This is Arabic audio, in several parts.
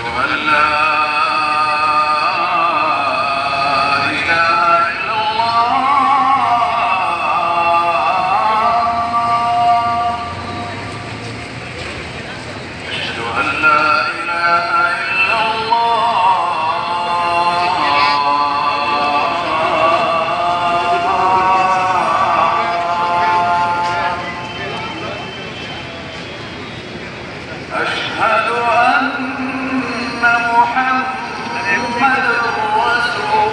أن لا إله إلا الله أشهد أن لا إله إلا أشهد أن محمد رسول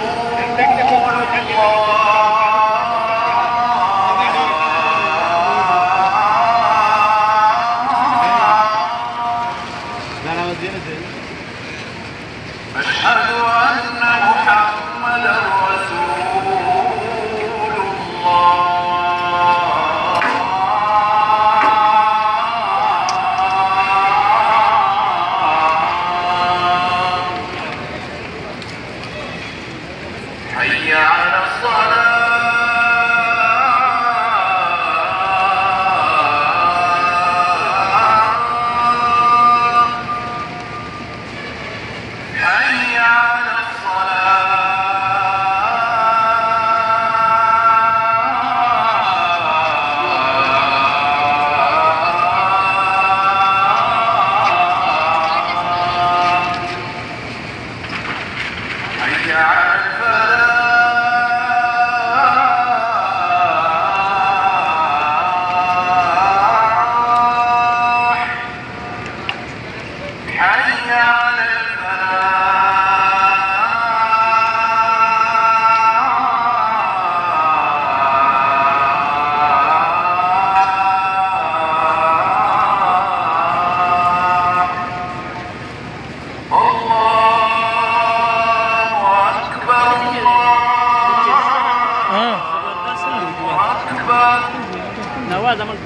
أشهد أن محمد رسول الله حي على الصلاة حي على الصلاة حي على الفلاح حي على نواز عمل